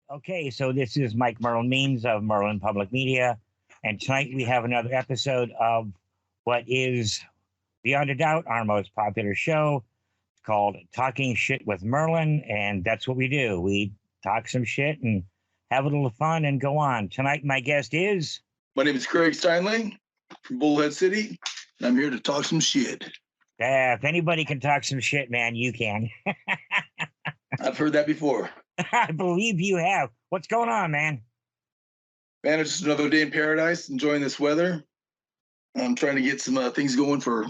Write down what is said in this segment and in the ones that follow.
Okay, so this is Mike Merlin Means of Merlin Public Media, and tonight we have another episode of what is, beyond a doubt, our most popular show. It's called Talking Shit with Merlin, and that's what we do. We talk some shit and have a little fun and go on. Tonight, my guest is... My name is Craig Steinle from Bullhead City, and I'm here to talk some shit. If anybody can talk some shit, man, you can. I've heard that before. I believe you have. What's going on, man? Man, it's just another day in paradise, enjoying this weather. I'm trying to get some things going for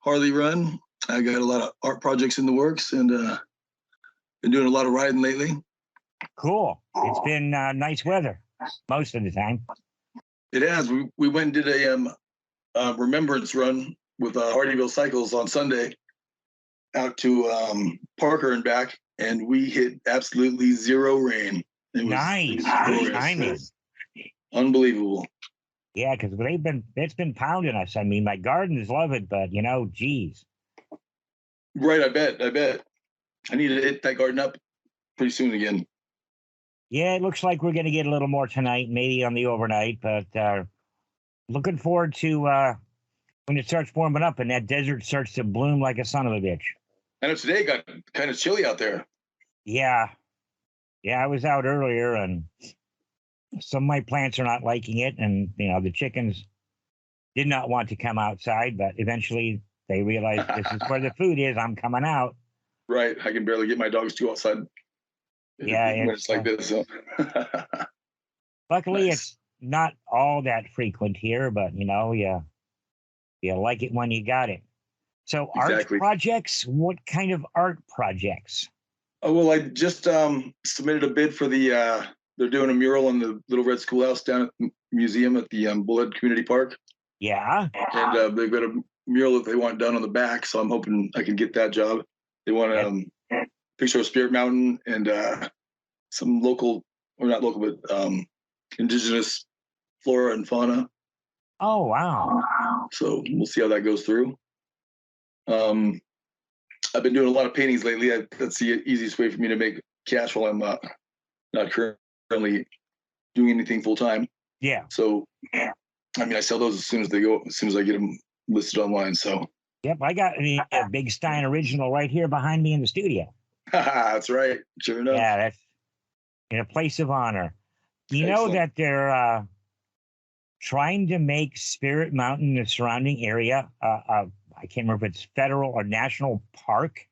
Harley Run. I got a lot of art projects in the works, and been doing a lot of riding lately. Cool. It's been nice weather most of the time. It has. We went and did a remembrance run with Hardyville Cycles on Sunday out to Parker and back, and we hit absolutely zero rain. It was Nice. glorious. Timing. Unbelievable. Yeah, because it's been pounding us. I mean, my gardens love it, but geez. Right, I bet. I need to hit that garden up pretty soon again. Yeah, it looks like we're going to get a little more tonight, maybe on the overnight, but looking forward to when it starts warming up and that desert starts to bloom like a son of a bitch. I know today got kind of chilly out there. Yeah, I was out earlier, and some of my plants are not liking it, and the chickens did not want to come outside, but eventually they realized this is where the food is. I'm coming out. Right, I can barely get my dogs to go outside. Yeah, when it's like this. So. Luckily, Nice. It's not all that frequent here, but you like it when you got it. So Exactly. Art projects, what kind of art projects? Oh, well, I just submitted a bid for the, they're doing a mural in the Little Red Schoolhouse down at the museum at the Bullhead Community Park. Yeah. And they've got a mural that they want done on the back, so I'm hoping I can get that job. They want a picture of Spirit Mountain and some local, or not local, but indigenous flora and fauna. Oh, wow. So we'll see how that goes through. I've been doing a lot of paintings lately. That's the easiest way for me to make cash while I'm not currently doing anything full time. Yeah. So, I mean, I sell those as soon as I get them listed online. So. Yep, I got a big Stein original right here behind me in the studio. That's right. Sure enough. Yeah, that's in a place of honor. You know Excellent. that they're trying to make Spirit Mountain and the surrounding area, I can't remember if it's federal or national park.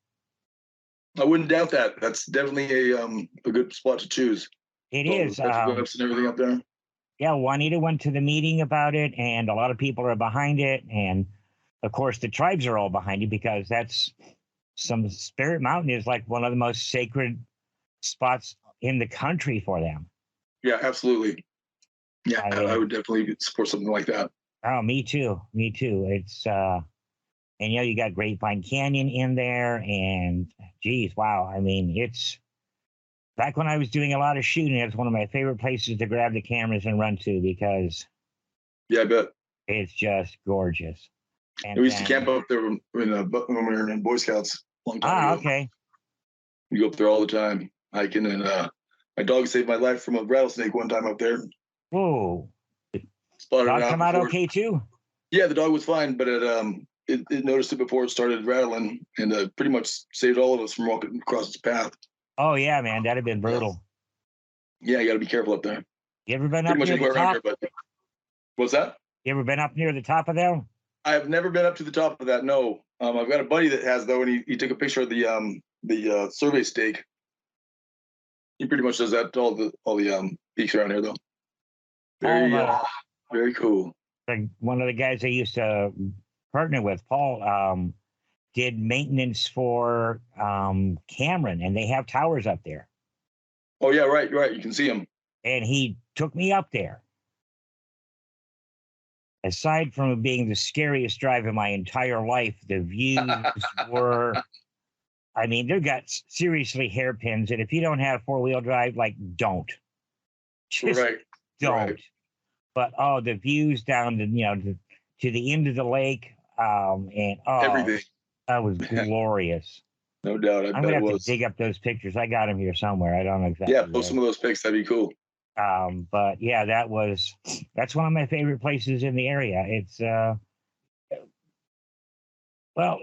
I wouldn't doubt that. That's definitely a good spot to choose. It is. Clips and everything up there. Yeah, Juanita went to the meeting about it, and a lot of people are behind it. And of course, the tribes are all behind it because Spirit Mountain is like one of the most sacred spots in the country for them. Yeah, absolutely. Yeah, I would definitely support something like that. Oh, me too. It's and you got Grapevine Canyon in there, and geez, wow. I mean, it's back when I was doing a lot of shooting, it's one of my favorite places to grab the cameras and run to because I bet it's just gorgeous. And we used to camp up there when we were in Boy Scouts a long time ago. Okay. We go up there all the time hiking, and my dog saved my life from a rattlesnake one time up there. Whoa. Spotted Dog it out come out before. okay too? Yeah, the dog was fine, but it noticed it before it started rattling, and pretty much saved all of us from walking across its path. Oh yeah, man, that'd have been brutal. Yeah, you got to be careful up there. You ever been Pretty up much near the anywhere around top? here, but what's that? You ever been up near the top of there? I have never been up to the top of that. No, I've got a buddy that has though, and he took a picture of the survey stake. He pretty much does that to all the peaks around here though. Very cool. Like one of the guys I used to partner with, Paul, did maintenance for Cameron, and they have towers up there. Oh yeah, right. You can see him. And he took me up there. Aside from it being the scariest drive in my entire life, the views were, I mean, they've got seriously hairpins. And if you don't have four-wheel drive, don't. Just don't. Right. But, the views down to the end of the lake, and Everything. that was glorious. No doubt. I I'm bet gonna it have to was. dig up those pictures. I got them here somewhere. I don't know exactly. Yeah, post some of those pics. That'd be cool. But yeah, that's one of my favorite places in the area. It's well,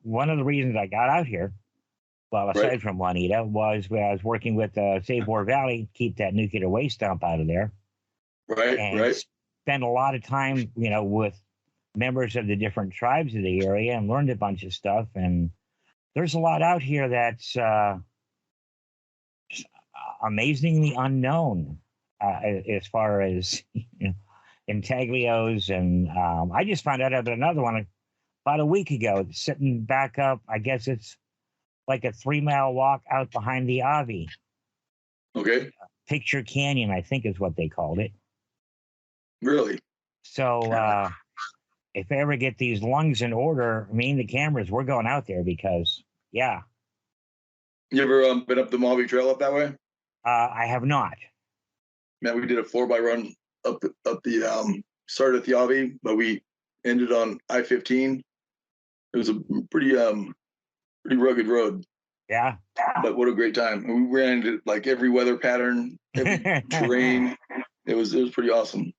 one of the reasons I got out here, well, aside Right. from Juanita, was when I was working with Save War Valley, keep that nuclear waste dump out of there, Right. and Right. spent a lot of time, with members of the different tribes of the area, and learned a bunch of stuff. And there's a lot out here that's amazingly unknown, as far as intaglios. And I just found out about another one about a week ago. It's sitting back up. I guess it's like a 3-mile walk out behind the Avi. Okay. Picture Canyon, I think is what they called it. Really? So if I ever get these lungs in order, me and the cameras, we're going out there because, yeah. You ever been up the Mojave Trail up that way? I have not. Man, we did a 4x run up the started at the Avi, but we ended on I-15. It was a pretty rugged road. Yeah. But what a great time. And we ran into like every weather pattern, every terrain. It was pretty awesome.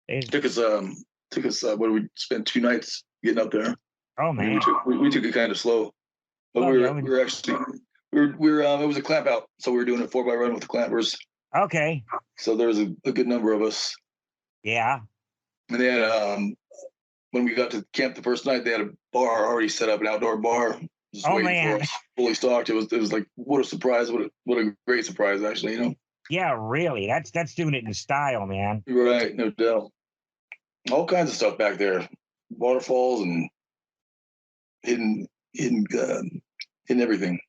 It took us what did we spend 2 nights getting up there? Oh man. We took it kind of slow. But Well, we were actually it was a clamp out, so we were doing a 4x run with the clampers. Okay. So there was a good number of us. Yeah. And they had when we got to camp the first night, they had a bar already set up, an outdoor bar, just waiting man. for us, fully stocked. It was like, what a surprise! What a great surprise, actually. Yeah, really. That's doing it in style, man. Right, no doubt. All kinds of stuff back there, waterfalls and hidden everything.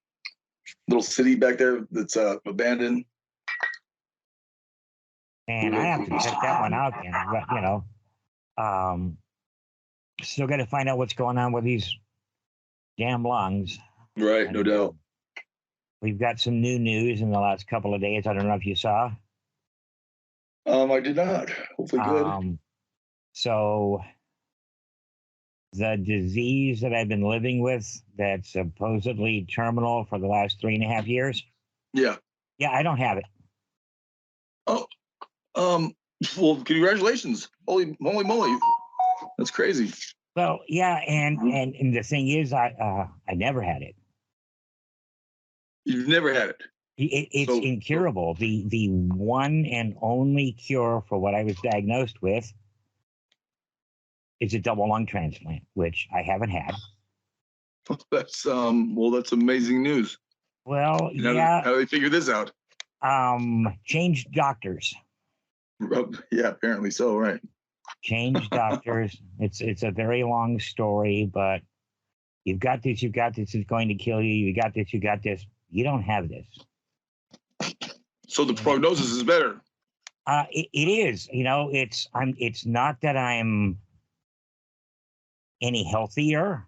Little city back there that's abandoned. And I have to check that one out then. But still got to find out what's going on with these damn lungs. Right, no doubt. We've got some new news in the last couple of days. I don't know if you saw. I did not. Hopefully good. So the disease that I've been living with that's supposedly terminal for the last 3.5 years. Yeah. Yeah, I don't have it. Oh, well, congratulations. Holy moly. That's crazy. Well, yeah, and the thing is, I never had it. You've never had it. It's incurable. The one and only cure for what I was diagnosed with is a double lung transplant, which I haven't had. That's that's amazing news. Well, How do they figure this out? Changed doctors. Yeah, apparently so, right. Changed doctors. It's a very long story, but you've got this, it's going to kill you. You got this. You don't have this. So the prognosis is better. It is. It's not that I'm any healthier.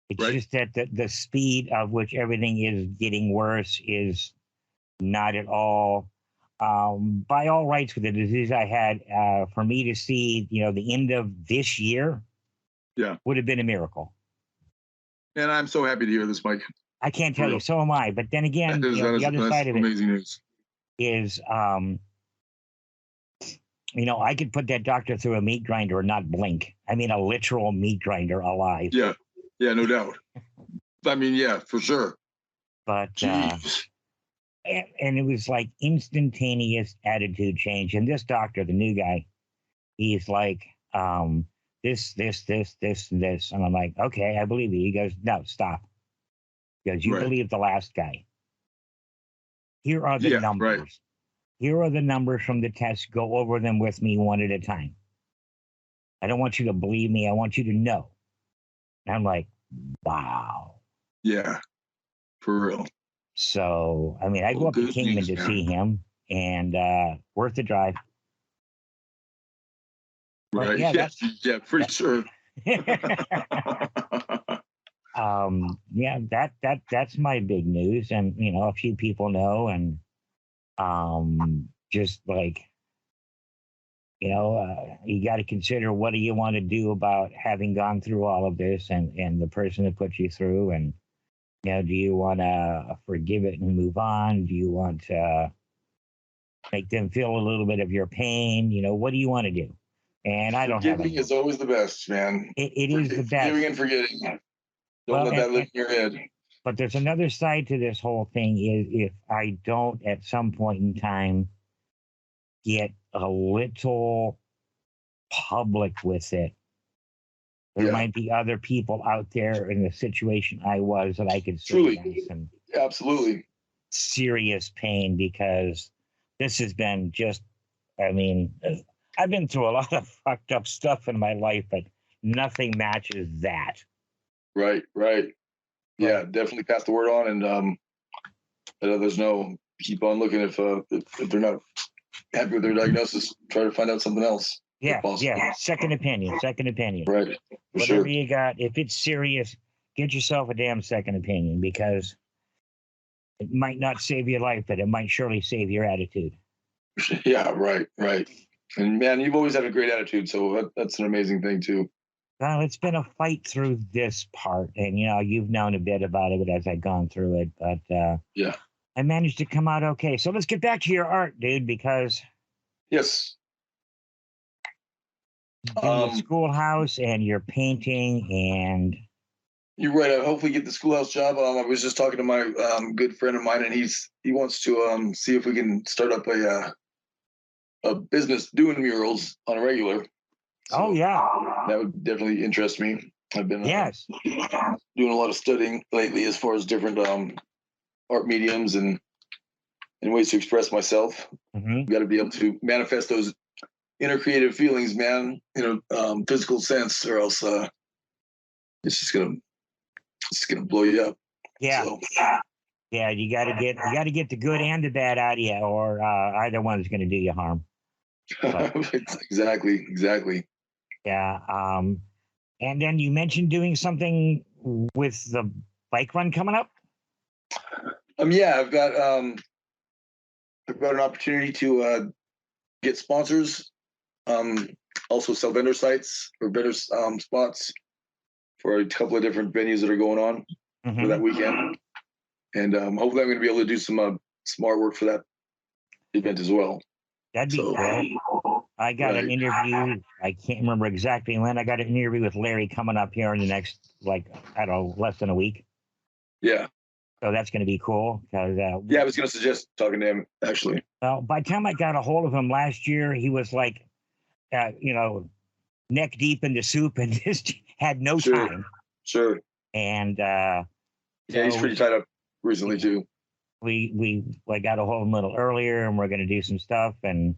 It's just that the speed of which everything is getting worse is not at all. By all rights, with the disease I had, for me to see, the end of this year, would have been a miracle. And I'm so happy to hear this, Mike. I can't tell you, so am I. But then again, the other side of it news. Is, I could put that doctor through a meat grinder and not blink. I mean, a literal meat grinder alive. Yeah, no doubt. I mean, yeah, for sure. But and it was like instantaneous attitude change. And this doctor, the new guy, he's like, this, and this. And I'm like, okay, I believe you. He goes, no, stop. He goes, you believe the last guy. Here are the numbers. Right. Here are the numbers from the test. Go over them with me one at a time. I don't want you to believe me. I want you to know. And I'm like, wow. Yeah, for real. So, I mean, I go up to Kingman to see him, and worth the drive. Right. Yeah, pretty sure. That's my big news. And, a few people know, and just like, you got to consider, what do you want to do about having gone through all of this, and the person that put you through. And You know, do you want to forgive it and move on? Do you want to make them feel a little bit of your pain? You know, what do you want to do? And I don't have Forgiving a. is always the best, man. It is the Forgiving best. and forgetting. Don't Well, let that live in your head. but there's another side to this whole thing. Is if I don't at some point in time get a little public with it, there Yeah, might be other people out there in the situation I was that I could save truly, them some absolutely. serious pain, because this has been just, I mean, I've been through a lot of fucked up stuff in my life, but nothing matches that. Right, right. Yeah, But definitely pass the word on, and let others know. Keep on looking. If they're not happy with their diagnosis, try to find out something else if yeah, possible. yeah, second opinion, second opinion. Right, for Whatever sure. you got, if it's serious, get yourself a damn second opinion, because it might not save your life, but it might surely save your attitude. Yeah, right, right. And man, you've always had a great attitude, so that's an amazing thing too. Well, it's been a fight through this part, and you know, you've known a bit about it as I've gone through it, but Yeah. I managed to come out okay. So let's get back to your art, dude, because Yes. doing the schoolhouse and your painting, and You're right. I hopefully get the schoolhouse job. I was just talking to my good friend of mine, and he wants to see if we can start up a business doing murals on a regular. So oh yeah, that would definitely interest me. I've been yes, doing a lot of studying lately as far as different art mediums and ways to express myself. hmm Got to be able to manifest those inner creative feelings, man. Physical sense, or else it's just gonna blow you up. yeah, So yeah. You got to get the good and the bad out of you, or either one is going to do you harm. But exactly. yeah, and then you mentioned doing something with the bike run coming up. Yeah, I've got an opportunity to get sponsors. Also sell vendor sites or vendor spots for a couple of different venues that are going on for that weekend, and hopefully I'm going to be able to do some artwork for that event as well. That'd be cool. I got an interview. I can't remember exactly when. I got an interview with Larry coming up here in the next, like, I don't know, less than a week. Yeah. So that's going to be cool. Cause, yeah, I was going to suggest talking to him, actually. Well, by the time I got a hold of him last year, he was like, neck deep in the soup and just had no time. Sure. And yeah, he's pretty tied up recently, too. I got a hold of him a little earlier, and we're going to do some stuff, and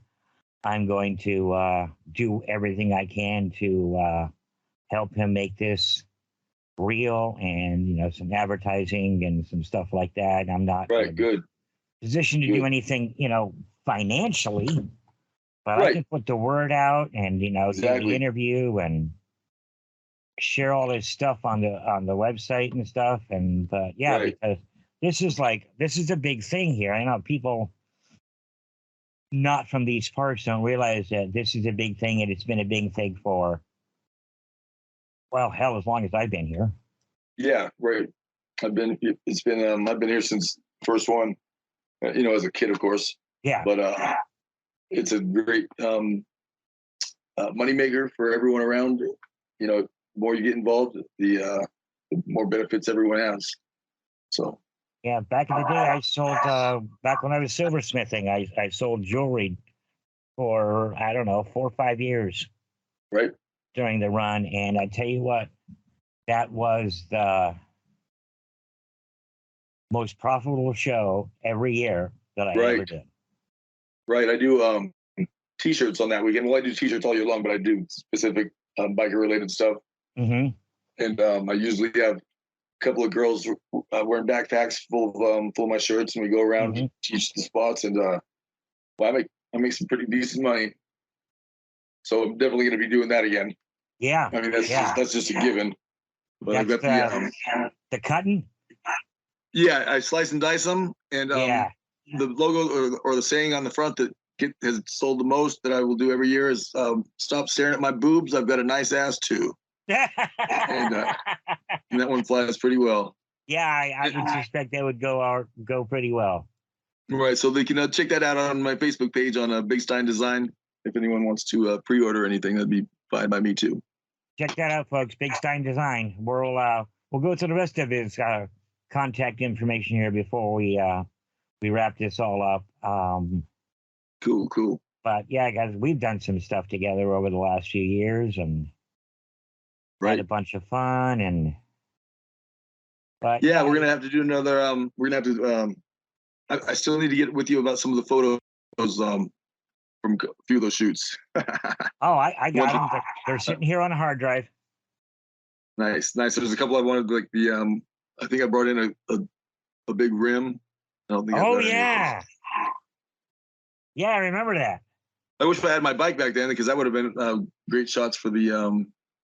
I'm going to do everything I can to help him make this real, and some advertising and some stuff like that. I'm not in a position to do anything, financially, but I can put the word out and do the interview and share all this stuff on the website and stuff. And because this is a big thing here. I know people not from these parts don't realize that this is a big thing, and it's been a big thing for, well, hell, as long as I've been here. Yeah, right. I've been here since first one, as a kid, of course. Yeah. But it's a great moneymaker for everyone around. The more you get involved, the more benefits everyone has. So. Yeah, back in the day, I sold. Back when I was silversmithing, I sold jewelry for, I don't know, 4 or 5 years. Right. During the run, and I tell you what, that was the most profitable show every year that I ever did. Right. I do T-shirts on that weekend. Well, I do T-shirts all year long, but I do specific biker related stuff. Mm-hmm. And I usually have a couple of girls wearing backpacks full of my shirts, and we go around and teach the spots. And I make some pretty decent money. So I'm definitely going to be doing that again. Yeah. I mean, that's just a given. But I've got the cutting. Yeah, I slice and dice them, and the logo or the saying on the front that has sold the most that I will do every year is "Stop staring at my boobs. I've got a nice ass too." And that one flies pretty well. Yeah, I would suspect that would go pretty well. Right. So they can check that out on my Facebook page on Big Stein Design. If anyone wants to pre-order anything, that'd be fine by me too. Check that out, folks. Big Stein Design. We'll go through the rest of his contact information here before we wrap this all up. Cool. But yeah, guys, we've done some stuff together over the last few years and had a bunch of fun. But yeah, we're gonna have to do another. We're gonna have to. I still need to get with you about some of the photos from a few of those shoots. Oh, I got them. They're sitting here on a hard drive. Nice. There's a couple I wanted, like the I think I brought in a big rim. I don't think. Oh yeah. Yeah, I remember that. I wish I had my bike back then because that would have been great shots for the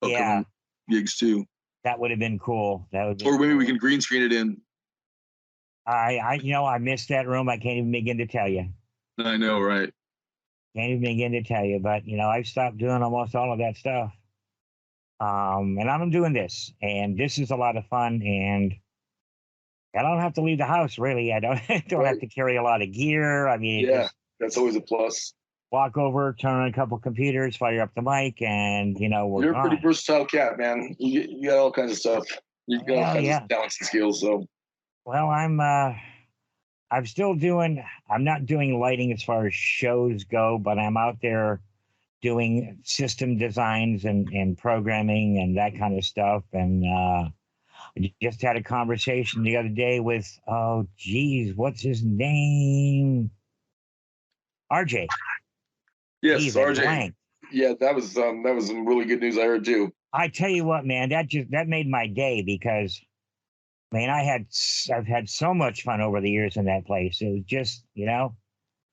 upcoming gigs too. That would have been cool. Or maybe we can green screen it in. I missed that room. I can't even begin to tell you. I know, right? Can't even begin to tell you. But I've stopped doing almost all of that stuff. And I'm doing this, and this is a lot of fun. And I don't have to leave the house really. I don't have to carry a lot of gear. I mean, that's always a plus. Walk over, turn on a couple computers, fire up the mic, and we're You're gone. a pretty versatile cat, man. You got all kinds of stuff. You got all kinds of talents and skills. So, well, I'm still doing. I'm not doing lighting as far as shows go, but I'm out there doing system designs and programming and that kind of stuff. And I just had a conversation the other day with what's his name? RJ. Yes, RJ. Yeah, that was some really good news I heard too. I tell you what, man, that made my day because, man, I've had so much fun over the years in that place. It was just,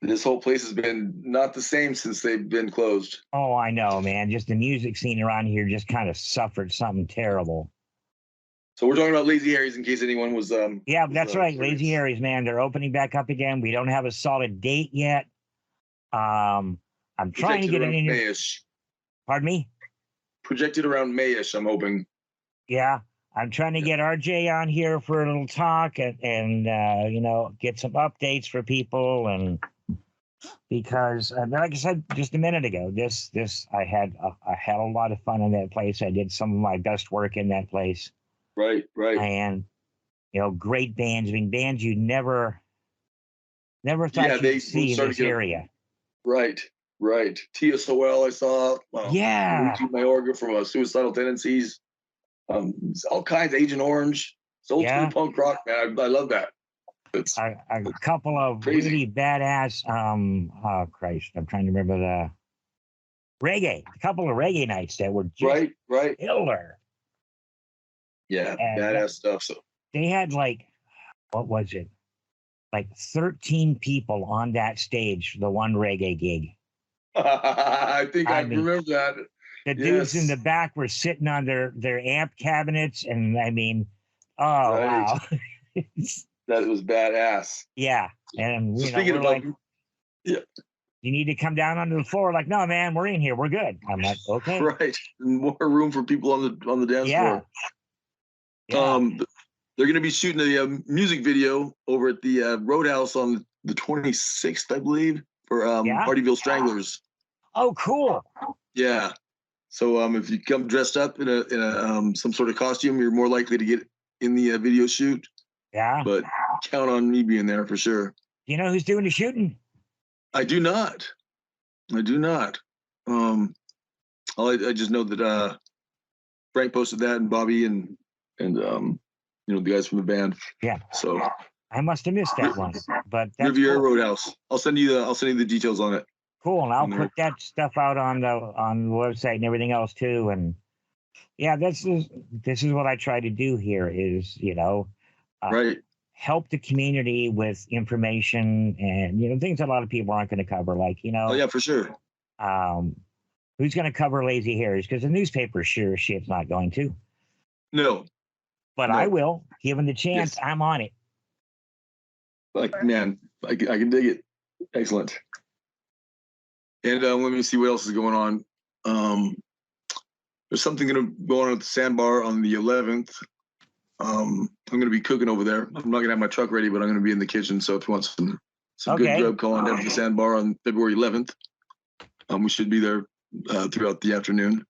This whole place has been not the same since they've been closed. Oh, I know, man. Just the music scene around here just kind of suffered something terrible. So we're talking about Lazy Harry's in case anyone was. Yeah, that's right. Lazy Harry's, man. They're opening back up again. We don't have a solid date yet. I'm trying to get it in here. Pardon me? Projected around May-ish, I'm hoping. Yeah. I'm trying to get RJ on here for a little talk and get some updates for people. And because, like I said just a minute ago, I had a lot of fun in that place. I did some of my best work in that place. Right. And, great bands. I mean, bands you never thought you'd see in this area. Right. TSOL I saw. Yeah. Mayorga from Suicidal Tendencies. All kinds. Agent Orange. It's old school punk rock, man. I love that. It's a couple of crazy. Really badass. Oh Christ! I'm trying to remember the reggae. A couple of reggae nights that were just right. killer. Yeah, and badass stuff. So they had what was it? 13 people on that stage for the one reggae gig. I think I remember that. The dudes in the back were sitting on their amp cabinets, and I mean, wow. That was badass. Yeah. And speaking of you need to come down onto the floor. Like, no, man, we're in here. We're good. I'm like, okay. Right. More room for people on the dance floor. Yeah. They're going to be shooting a music video over at the Roadhouse on the 26th, I believe, for Hardyville Stranglers. Oh, cool. Yeah. So if you come dressed up in a some sort of costume, you're more likely to get in the video shoot. Yeah. But count on me being there for sure. You know who's doing the shooting? I do not. I just know that Frank posted that, and Bobby and the guys from the band. Yeah. So I must have missed that one. But that's Riviera cool. Roadhouse. I'll send you the details on it. Cool. And I'll put that stuff out on the website and everything else too. And yeah, this is what I try to do here is, help the community with information and, things that a lot of people aren't going to cover. Like, Oh yeah, for sure. Who's going to cover Lazy Harry's? Because the newspaper sure as shit's not going to. No. But I will. Given the chance, I'm on it. Man, I can dig it. Excellent. And let me see what else is going on. There's something going to go on at the Sandbar on the 11th. I'm going to be cooking over there. I'm not going to have my truck ready, but I'm going to be in the kitchen. So if you want some good grub, call on down to the Sandbar on February 11th. We should be there throughout the afternoon.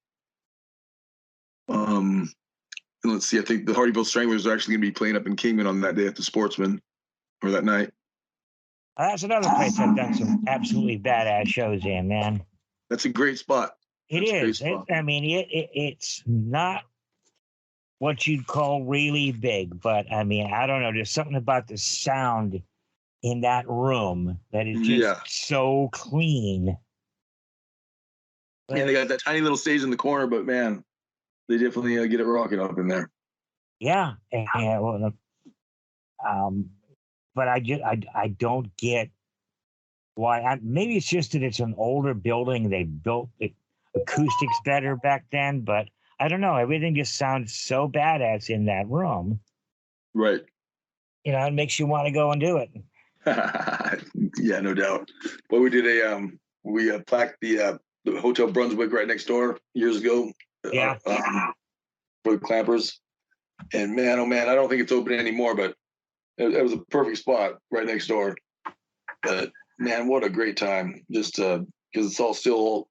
And let's see, I think the Hardyville Stranglers are actually going to be playing up in Kingman on that day at the Sportsman, or that night. That's another place I've done some absolutely badass shows in, man. That's a great spot. It's not what you'd call really big, but I mean, I don't know. There's something about the sound in that room that is just so clean. Yeah, they got that tiny little stage in the corner, but man, they definitely get it rocking up in there. Yeah, but I don't get why. Maybe it's just that it's an older building. They built the acoustics better back then, but I don't know. Everything just sounds so badass in that room. Right. You know, it makes you want to go and do it. Yeah, no doubt. But we did we plaqued the Hotel Brunswick right next door years ago. Yeah. For the Clampers. And man, oh man, I don't think it's open anymore, but it was a perfect spot right next door. But man, what a great time. Just because it's all still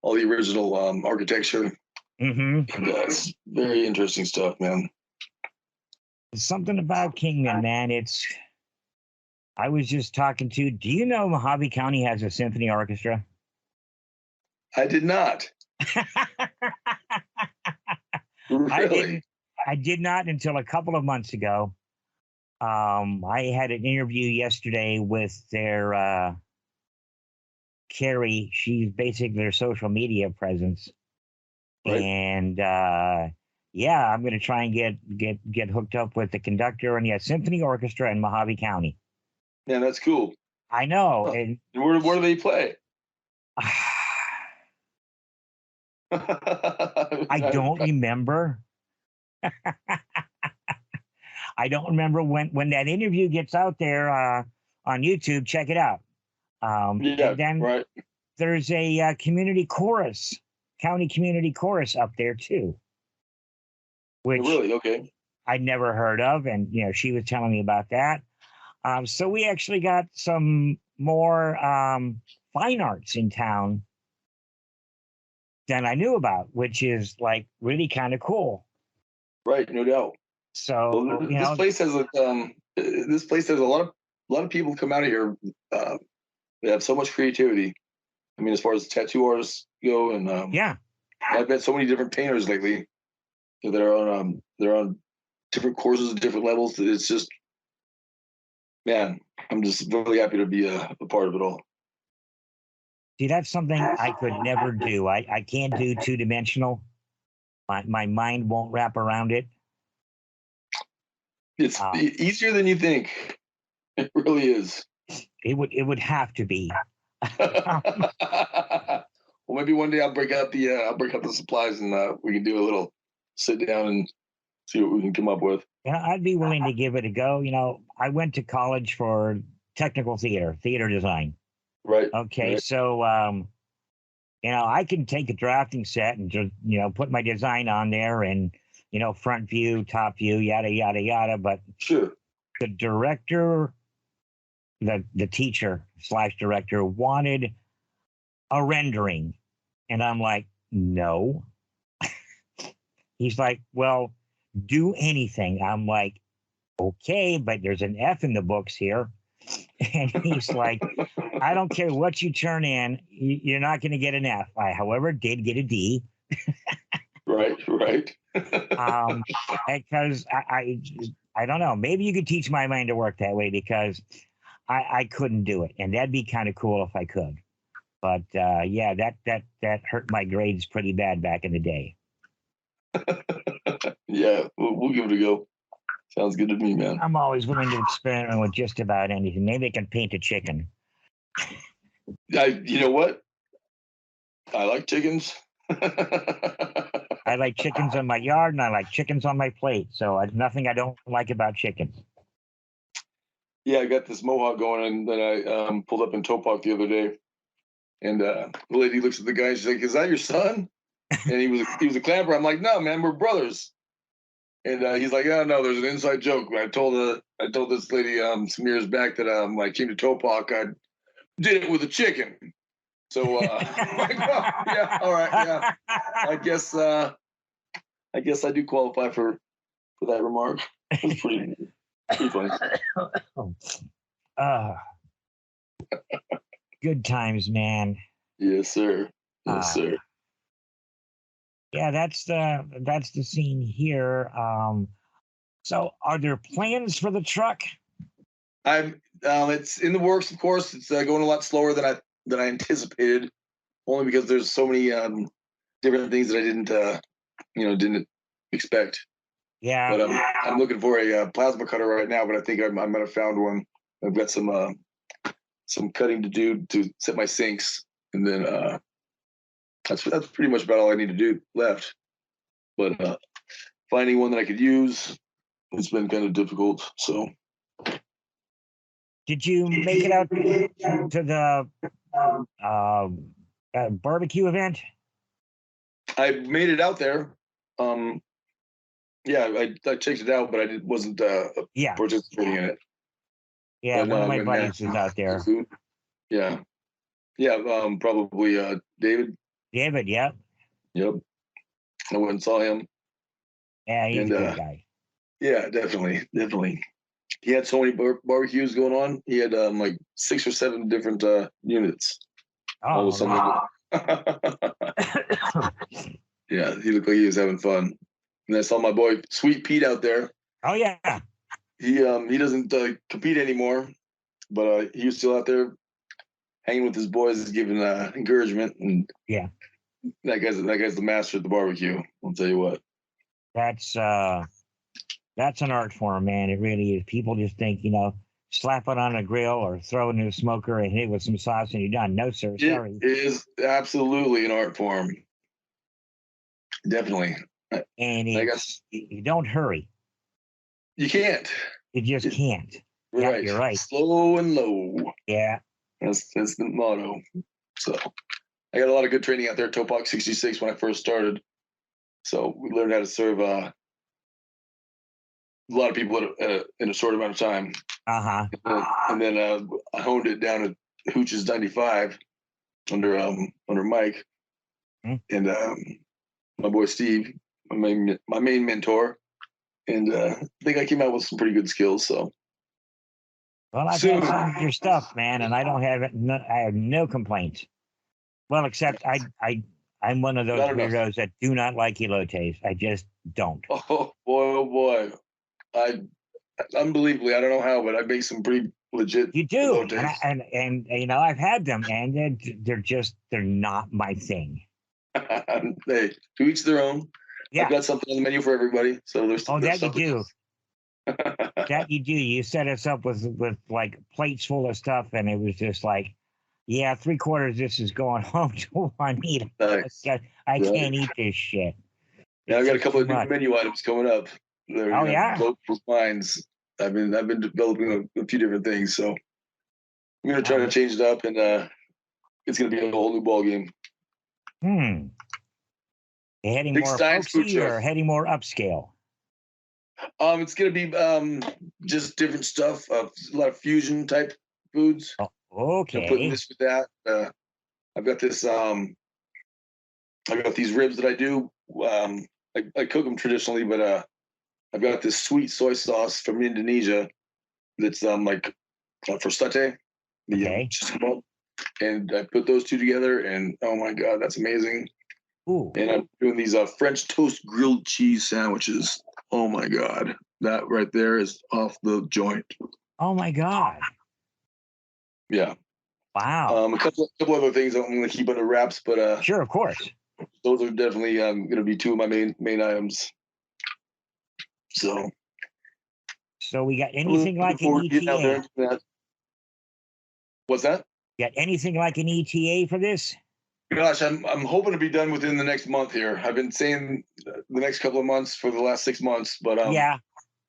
all the original architecture. Mm-hmm. And, it's very interesting stuff, man. Something about Kingman, man. I was just talking to, do you know Mojave County has a symphony orchestra? I did not. Really? I did not until a couple of months ago. I had an interview yesterday with their Carrie. She's basically their social media presence. Right. And yeah, I'm going to try and get hooked up with the conductor and symphony orchestra in Mojave County. Yeah, that's cool. I know. Oh. And where do they play? I don't remember. I don't remember when that interview gets out there on YouTube. Check it out. Then right. There's a community chorus, county community chorus up there too. Which really? Okay. I'd never heard of, and she was telling me about that. So we actually got some more fine arts in town than I knew about, which is like really kind of cool. Right, no doubt. So this place has a lot of people come out of here. They have so much creativity. I mean, as far as tattoo artists go, and I've met so many different painters lately that are on different courses at different levels. It's just, man, I'm just really happy to be a part of it all. See, that's something I could never do. I can't do two-dimensional. My mind won't wrap around it. It's easier than you think. It really is. It would have to be. Well, maybe one day I'll break out the supplies and we can do a little sit down and see what we can come up with. Yeah, I'd be willing to give it a go. I went to college for technical theater design. Right. Okay, right. So I can take a drafting set and just put my design on there and front view, top view, yada yada yada. But sure, the director, the teacher / director wanted a rendering, and I'm like, no. He's like, well, do anything. I'm like, okay, but there's an F in the books here. And he's like, I don't care what you turn in, you're not going to get an F. I, however, did get a D. Right. Because I don't know. Maybe you could teach my mind to work that way, because I couldn't do it, and that'd be kind of cool if I could. But that hurt my grades pretty bad back in the day. Yeah, we'll give it a go. Sounds good to me, man. I'm always willing to experiment with just about anything. Maybe I can paint a chicken. You know what? I like chickens. I like chickens in my yard, and I like chickens on my plate. So there's nothing I don't like about chickens. Yeah, I got this mohawk going, and then I pulled up in Topok the other day, and the lady looks at the guy. She's like, "Is that your son?" And he was a clamper. I'm like, "No, man, we're brothers." And he's like, "Yeah, no, there's an inside joke. I told this lady some years back that when I came to Topak, I did it with a chicken." So I'm like, "Oh, yeah, all right, yeah. I guess I do qualify for that remark." It was pretty funny. Good times, man. Yes, sir. Yes, sir. Yeah, that's the scene here. So are there plans for the truck? It's in the works, of course. It's going a lot slower than I anticipated, only because there's so many different things that I didn't expect. Yeah. But I'm looking for a plasma cutter right now, but I think I might have found one. I've got some cutting to do to set my sinks, and then that's pretty much about all I need to do left. But finding one that I could use, it's been kind of difficult. So, did you make it out to the barbecue event? I made it out there. Yeah, I checked it out, but I wasn't participating in it. Yeah, but, one of my buddies was out there. Yeah. Probably David. David, yep. Yep. I went and saw him. Yeah, he's a good guy. Yeah, definitely. He had so many barbecues going on. He had like 6 or 7 different units. Oh, wow. Yeah, he looked like he was having fun. And I saw my boy Sweet Pete out there. Oh yeah. He doesn't compete anymore, but he was still out there hanging with his boys, giving encouragement. And yeah, that guy's the master at the barbecue. I'll tell you what. That's an art form, man. It really is. People just think, slap it on a grill or throw it in a smoker and hit it with some sauce and you're done. No, sir. Sorry. It is absolutely an art form. Definitely. And you don't hurry. You can't. You just can't. Right. Yeah, you're right. Slow and low. Yeah. That's the motto. So I got a lot of good training out there at Topak 66 when I first started. So we learned how to serve a lot of people in a short amount of time. And then I honed it down at Hooch's 95 under Mike. And my boy Steve, my main mentor. And I think I came out with some pretty good skills. So, well, I've had some of your stuff, man, and I don't have it. I have no complaints. Well, except I'm one of those weirdos that do not like elotes. I just don't. Oh boy! Unbelievably, I don't know how, but I make some pretty legit. You do, and I've had them, and they're not my thing. Hey, to each their own. Yeah. I've got something on the menu for everybody. So there's that you do. That you do. You set us up with like plates full of stuff, and it was just like, yeah, 3/4 of this is going home to Juanita. Nice. I can't eat this shit. Yeah, I've got a couple of new menu items coming up. Both minds. I've been developing a few different things, so I'm gonna try to change it up, and it's gonna be a whole new ball game. Heading more folksy or heading more upscale? It's gonna be just different stuff. A lot of fusion type foods. Oh, okay. I'm putting this with that. I've got this. I got these ribs that I do. I cook them traditionally, but I've got this sweet soy sauce from Indonesia. That's like for satay. Okay. And I put those two together, and oh my god, that's amazing. Ooh. And I'm doing these French toast grilled cheese sandwiches. Oh my god, that right there is off the joint. Oh my god. Yeah. Wow. A couple other things I'm going to keep under wraps, but sure, of course. Those are definitely going to be two of my main items. So we got anything like an ETA? What's that? Got anything like an ETA for this? Gosh, I'm hoping to be done within the next month here. I've been saying the next couple of months for the last 6 months, but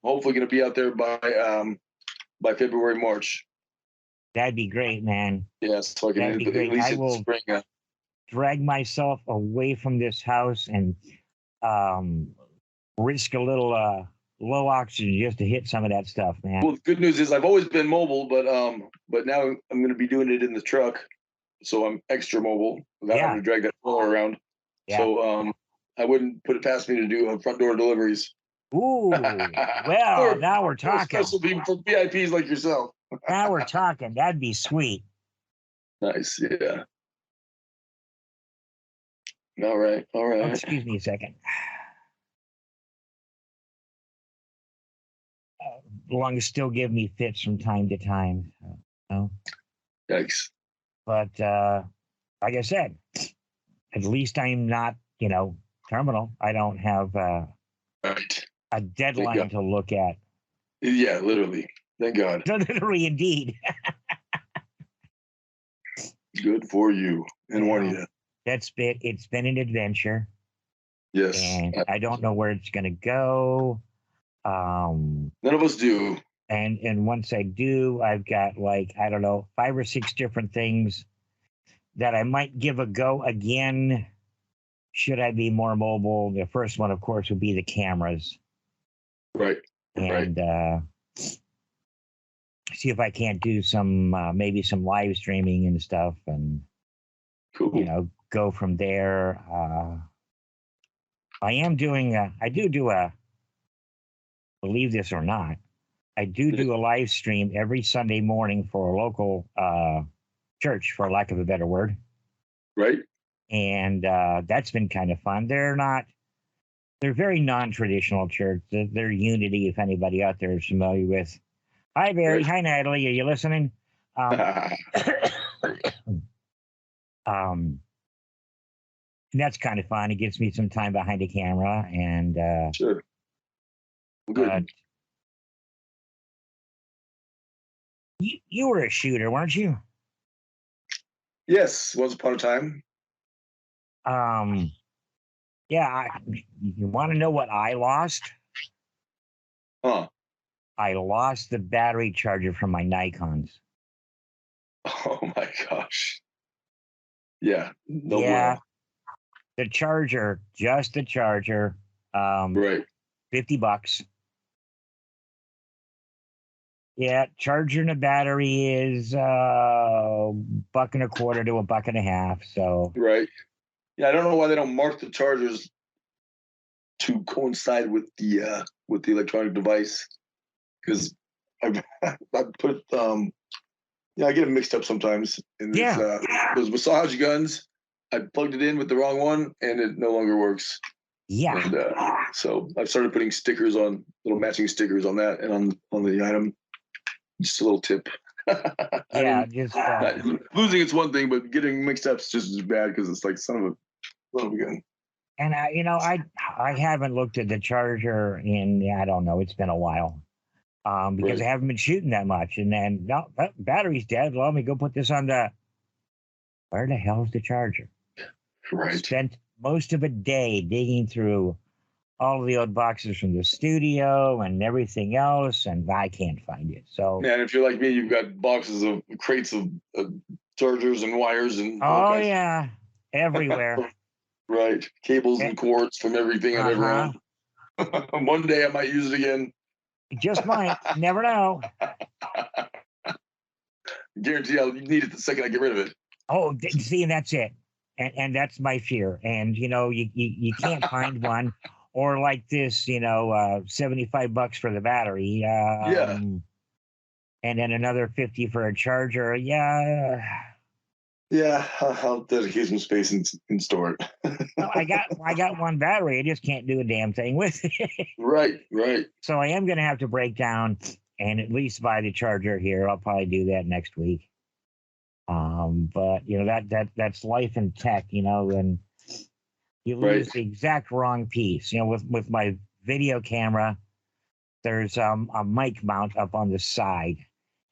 hopefully going to be out there by February, March. That'd be great, man. Yes, so I can at least I will spring. Drag myself away from this house and risk a little low oxygen just to hit some of that stuff, man. Well, the good news is I've always been mobile, but now I'm going to be doing it in the truck, so I'm extra mobile without having to drag that roller around. Yeah. So I wouldn't put it past me to do front door deliveries. Ooh, well, now we're talking. Special people for VIPs like yourself. Now we're talking. That'd be sweet. Nice, yeah. All right. Oh, excuse me a second. Lungs still give me fits from time to time. So, Yikes. But like I said, at least I'm not, terminal. I don't have a deadline to look at. Yeah, literally. Thank God. Literally, indeed. Good for you and Juanita. It's been an adventure. Yes. And I don't know where it's going to go. None of us do. And once I do, I've got 5 or 6 different things that I might give a go again. Should I be more mobile? The first one, of course, would be the cameras. Right. And see if I can't do maybe some live streaming and stuff, and cool. Go from there. I am doing. I do believe this or not, I do a live stream every Sunday morning for a local church, for lack of a better word. Right. And that's been kind of fun. They're very non-traditional church. They're Unity, if anybody out there is familiar with. Hi, Barry. Right. Hi, Natalie. Are you listening? And that's kind of fun. It gives me some time behind the camera, and sure. Good. You were a shooter, weren't you? Yes, once upon a time. Yeah. You want to know what I lost? Huh. I lost the battery charger from my Nikons. Oh my gosh. Yeah. No yeah. Way. The charger, just the charger. Right. $50. Yeah, charger and a battery is $1.25 to $1.50. So right. Yeah, I don't know why they don't mark the chargers to coincide with the electronic device, because I put I get them mixed up sometimes. And those massage guns, I plugged it in with the wrong one and it no longer works. Yeah. And so I've started putting little matching stickers on that and on the item. Just a little tip. Yeah, losing it's one thing, but getting mixed up is just as bad, because it's like son of a gun. And I haven't looked at the charger in, I don't know, it's been a while, because I haven't been shooting that much. And then no, battery's dead. Let me go put this on where the hell's the charger? Right. Spent most of a day digging through all of the old boxes from the studio and everything else, and I can't find it. So, man, if you're like me, you've got boxes of crates of chargers and wires and everywhere. Right, cables and cords from everything I've ever owned. One day I might use it again. Just might. Never know. Guarantee I'll need it the second I get rid of it. Oh, see, and that's it. And that's my fear. And you can't find one. Or like this, $75 for the battery. And then another $50 for a charger. Yeah. Yeah, I'll dedicate some space and store it. Well, I got one battery. I just can't do a damn thing with it. Right. So I am going to have to break down and at least buy the charger here. I'll probably do that next week. But that's life in tech, and you lose the exact wrong piece. With my video camera, there's a mic mount up on the side,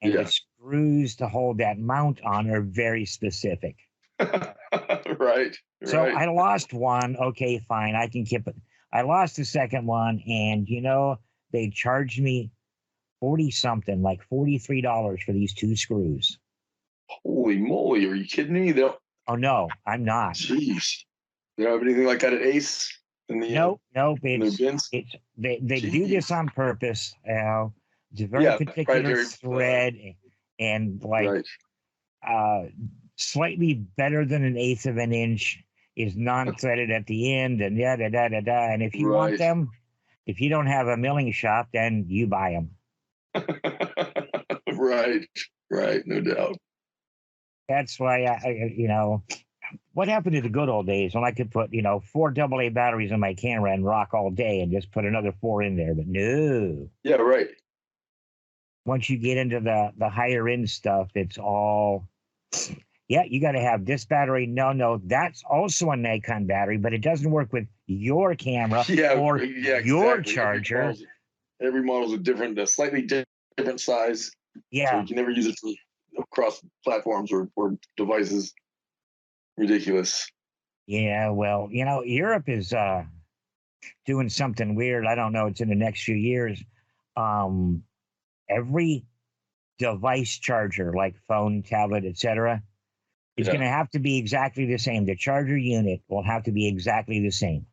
and the screws to hold that mount on are very specific. Right. So I lost one. Okay, fine. I can keep it. I lost the second one, and they charged me 40 something, like $43 for these 2 screws. Holy moly! Are you kidding me? Oh no, I'm not. Jeez. They don't have anything like that at Ace? in the Nope. in their bins? They do this on purpose. It's a very Yeah, particular proprietary. thread, and like Right. slightly better than an eighth of an inch is non-threaded at the end, and da da da da da. And if you want Right. them, if you don't have a milling shop, then you buy them. Right. Right. No doubt. That's why what happened to the good old days when I could put 4 AA batteries in my camera and rock all day and just put another 4 in there. But no, Yeah. Right. once you get into the higher end stuff, it's all, yeah, you got to have this battery. No, that's also a Nikon battery, but it doesn't work with your camera or your exactly. charger. Every model's a different, a slightly different size. So Yeah. you can never use it for across platforms or devices. Ridiculous. Yeah. Well, Europe is doing something weird. I don't know. It's in the next few years. Every device charger, like phone, tablet, etc., is going to have to be exactly the same. The charger unit will have to be exactly the same.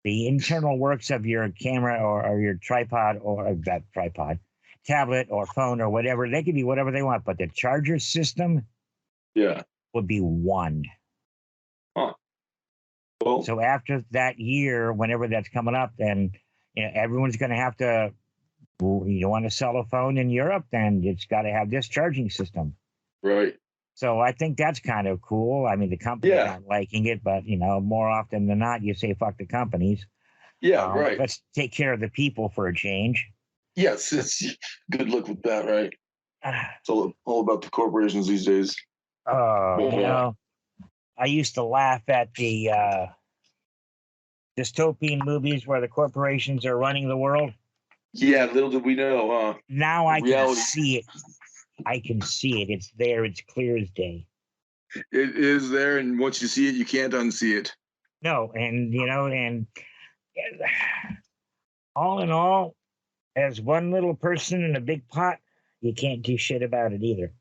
The internal works of your camera or your tripod or that tripod, tablet or phone or whatever, they can be whatever they want, but the charger system would be one. Huh. Well, so after that year, whenever that's coming up, then everyone's going to have to, you want to sell a phone in Europe, then it's got to have this charging system. Right. So I think that's kind of cool. I mean, the company's not liking it, but more often than not, you say fuck the companies. Yeah, right. Let's take care of the people for a change. Yes, it's good luck with that, right? It's all about the corporations these days. I used to laugh at the dystopian movies where the corporations are running the world. Yeah, little did we know, huh? Now I can see it. I can see it. It's there. It's clear as day. It is there, and once you see it, you can't unsee it. No, and and all in all, as one little person in a big pot, you can't do shit about it either.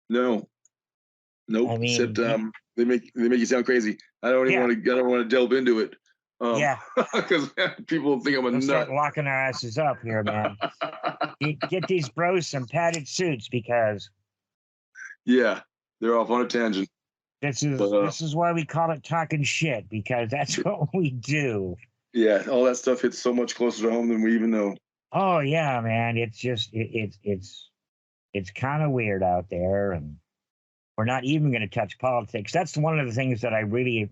No. Nope. I mean, except they make you sound crazy. I don't want to delve into it. Because people think I'm a nut. Start locking our asses up here, man. You get these bros some padded suits because they're off on a tangent. This is why we call it talking shit, because that's what we do. Yeah, all that stuff hits so much closer to home than we even know. Oh yeah, man. It's just it's kind of weird out there, and we're not even going to touch politics. That's one of the things that I really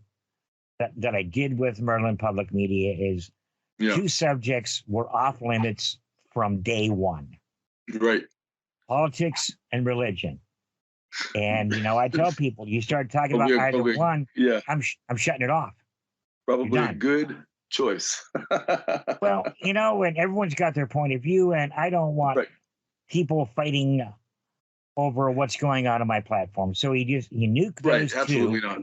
that I did with Merlin Public Media is 2 subjects were off limits from day one. Right. Politics and religion. And I tell people, you start talking about either one, I'm shutting it off. Probably a good choice. Well, and everyone's got their point of view, and I don't want people fighting over what's going on my platform. So you nuke those two. Absolutely not.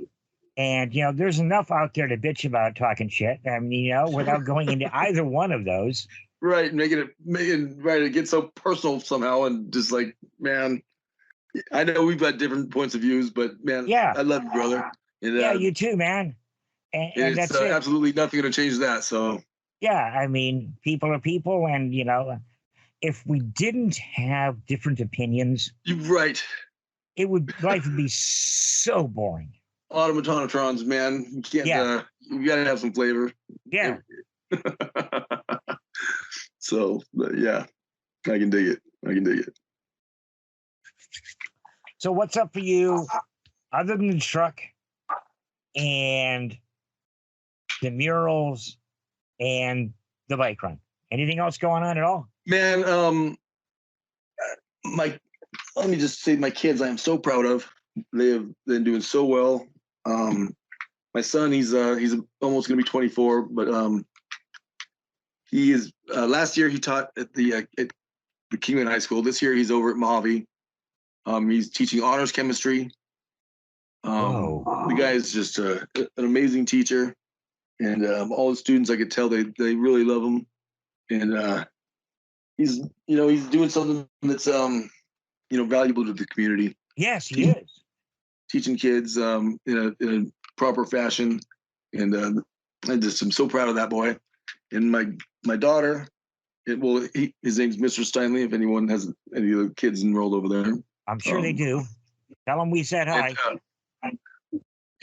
And there's enough out there to bitch about talking shit. I mean, without going into either one of those. Right, making it get so personal somehow, and just like, man, I know we've got different points of views, but man, I love you, brother. And, you too, man. And it's that's absolutely nothing going to change that. So I mean, people are people, and if we didn't have different opinions, life would be so boring. Automatontrons, man, you can't. You got to have some flavor. Yeah. So I can dig it. So what's up for you, other than the truck and the murals and the bike run? Anything else going on at all? Man, let me just say, my kids, I am so proud of. They have been doing so well. My son, he's almost going to be 24, but he is. Last year he taught at the Kingman High School. This year he's over at Mojave. He's teaching honors chemistry. The guy is just an amazing teacher, and all the students, I could tell they really love him. And he's doing something that's valuable to the community. Yes, he is teaching kids in a proper fashion, and I'm so proud of that boy. And my daughter, his name's Mr. Steinle. If anyone has any of the kids enrolled over there, I'm sure they do. Tell them we said hi.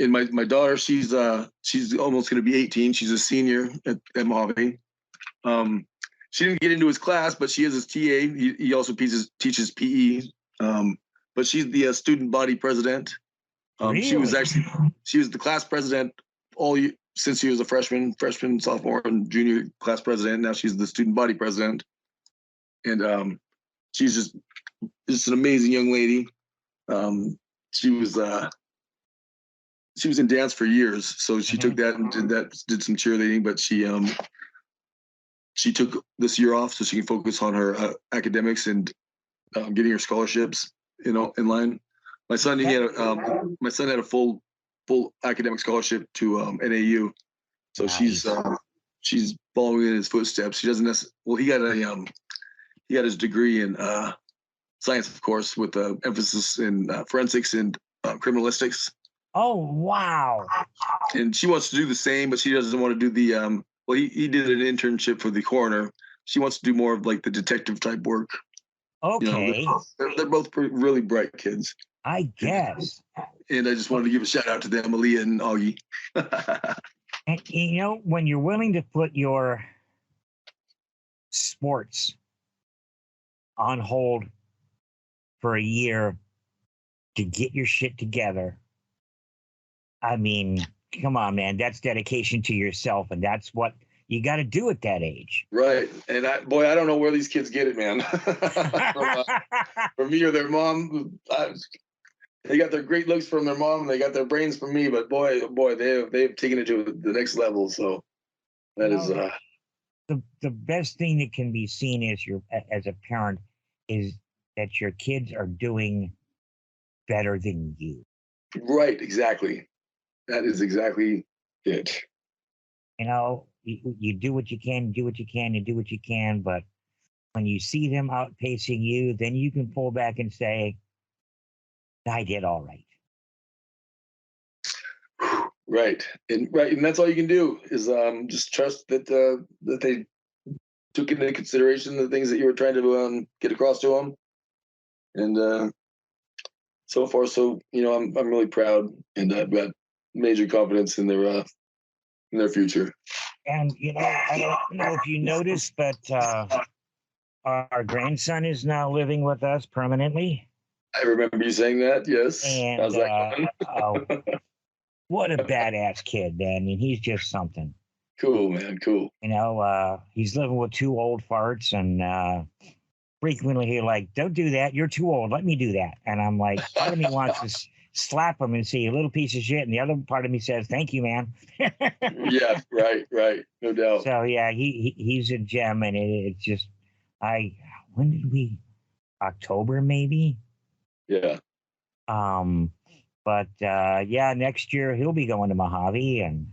And my daughter, she's almost going to be 18. She's a senior at Mojave. She didn't get into his class, but she is his TA. He also teaches PE. But she's the student body president. Really? She was the class president since she was a freshman, sophomore, and junior class president. Now she's the student body president, and she's just an amazing young lady. She was in dance for years, so she took that and did some cheerleading, but she took this year off so she can focus on her academics and getting her scholarships, in line. My son, had a full academic scholarship to NAU, so nice. She's following in his footsteps. She doesn't he got his degree in science, of course, with an emphasis in forensics and criminalistics. Oh, wow. And she wants to do the same, but she doesn't want to do the he did an internship for the coroner. She wants to do more of like the detective type work. Okay. They're both really bright kids, I guess. And I just wanted to give a shout out to them, Aaliyah and Augie. And when you're willing to put your sports on hold for a year to get your shit together, I mean, come on, man. That's dedication to yourself, and that's what you got to do at that age. Right. And I don't know where these kids get it, man. From me or their mom. They got their great looks from their mom, and they got their brains from me. But boy, they've taken it to the next level. So that is the best thing that can be seen as a parent is that your kids are doing better than you. Right. Exactly. That is exactly it. You do what you can, but when you see them outpacing you, then you can pull back and say, I did all right. Right. And that's all you can do is just trust that they took into consideration the things that you were trying to get across to them. And so far, so I'm really proud, and I've got major confidence in their future. And I don't know if you noticed, but our grandson is now living with us permanently. I remember you saying that. Yes. And how's that going? What a badass kid, man! I mean, he's just something. Cool, man. Cool. He's living with two old farts, and frequently he's like, "Don't do that. You're too old. Let me do that." And I'm like, part of me wants to slap him and say, "You little piece of shit," and the other part of me says, "Thank you, man." Yeah, right, no doubt. So yeah, he's a gem, and it's just when did we? October maybe. Yeah. But next year he'll be going to Mojave, and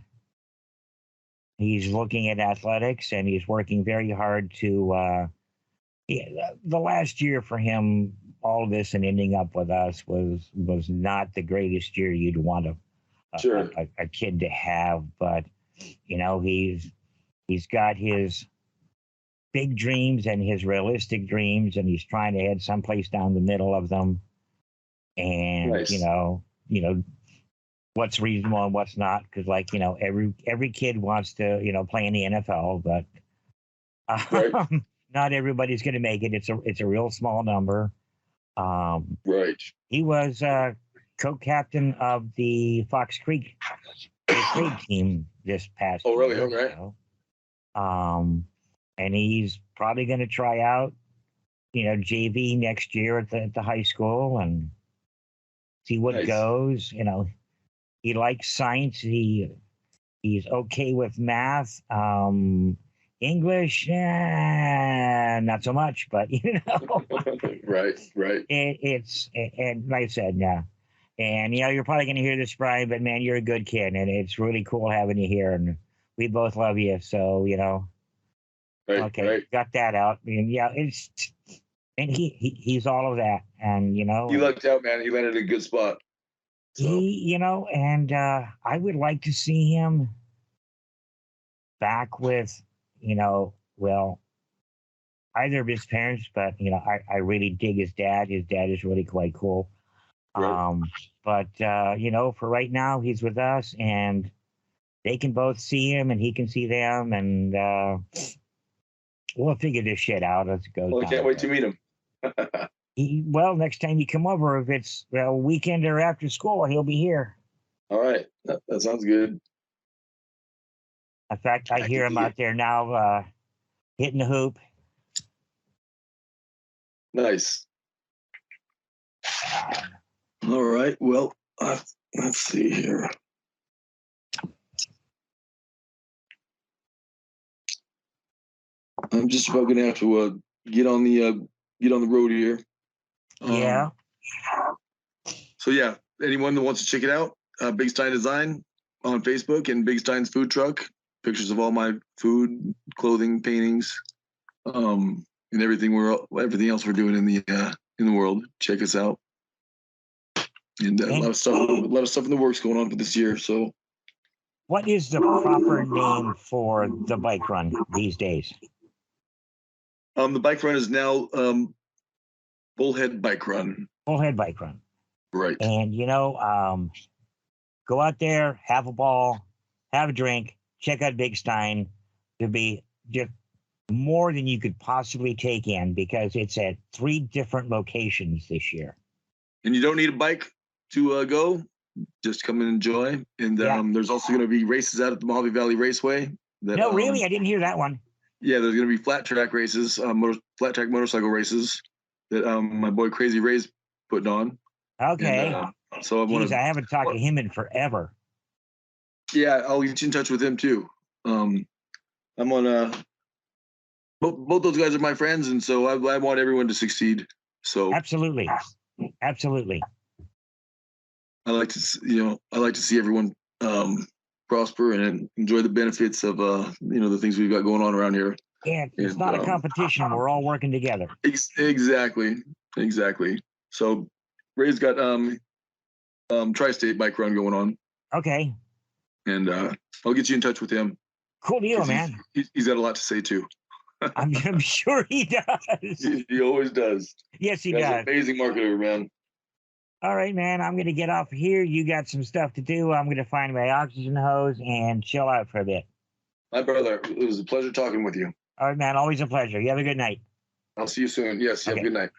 he's looking at athletics, and he's working very hard to. The last year for him, all of this and ending up with us was not the greatest year you'd want a kid to have, but he's got his big dreams and his realistic dreams, and he's trying to head someplace down the middle of them. And nice. What's reasonable and what's not, because every kid wants to play in the NFL, but right. Not everybody's going to make it. It's a real small number. Right. He was co-captain of the Fox Creek team this past year. Oh, really? Okay. And he's probably going to try out, JV next year at the high school and see what nice. goes. He likes science. He's okay with math. English, not so much, but right. And like I said, yeah. And you're probably going to hear this, Brian, but man, you're a good kid, and it's really cool having you here, and we both love you. So right, okay, right. Got that out. And and he's all of that, and he lucked out, man. He landed in a good spot. So. And I would like to see him back with, well, either of his parents, but I really dig his dad. His dad is really quite cool. Right. But for right now, he's with us, and they can both see him, and he can see them, and we'll figure this shit out as it goes. Well, I can't wait to meet him. Next time you come over, if it's weekend or after school, he'll be here. All right, that sounds good. In fact, I hear him out there now hitting the hoop. Nice. All right. Well, let's see here. I'm just about gonna have to get on the road here. Yeah. So yeah, anyone that wants to check it out, Big Stein Design on Facebook and Big Stein's food truck. Pictures of all my food, clothing, paintings, and everything else we're doing in the world. Check us out. And a lot of stuff in the works going on for this year. So, what is the proper name for the bike run these days? The bike run is now Bullhead Bike Run. Bullhead Bike Run. Right. And go out there, have a ball, have a drink, check out Big Stein. There'll be just more than you could possibly take in because it's at 3 different locations this year. And you don't need a bike to go. Just come and enjoy. And there's also going to be races out at the Mojave Valley Raceway. No, really? I didn't hear that one. Yeah, there's going to be flat track races, flat track motorcycle races that my boy Crazy Ray's putting on. Okay. And, so I haven't talked to him in forever. Yeah, I'll get you in touch with him too. I'm on both those guys are my friends, and so I want everyone to succeed. So absolutely. I like to see everyone prosper and enjoy the benefits of the things we've got going on around here. Yeah, it's not a competition. We're all working together. Exactly. So Ray's got Tri-State Bike Run going on. Okay. And I'll get you in touch with him. Cool deal, man. He's got a lot to say too. I'm sure he does. He always does. Yes, he does. An amazing marketer, man. All right, man. I'm going to get off here. You got some stuff to do. I'm going to find my oxygen hose and chill out for a bit. My brother, it was a pleasure talking with you. All right, man. Always a pleasure. You have a good night. I'll see you soon. Yes, you have a good night.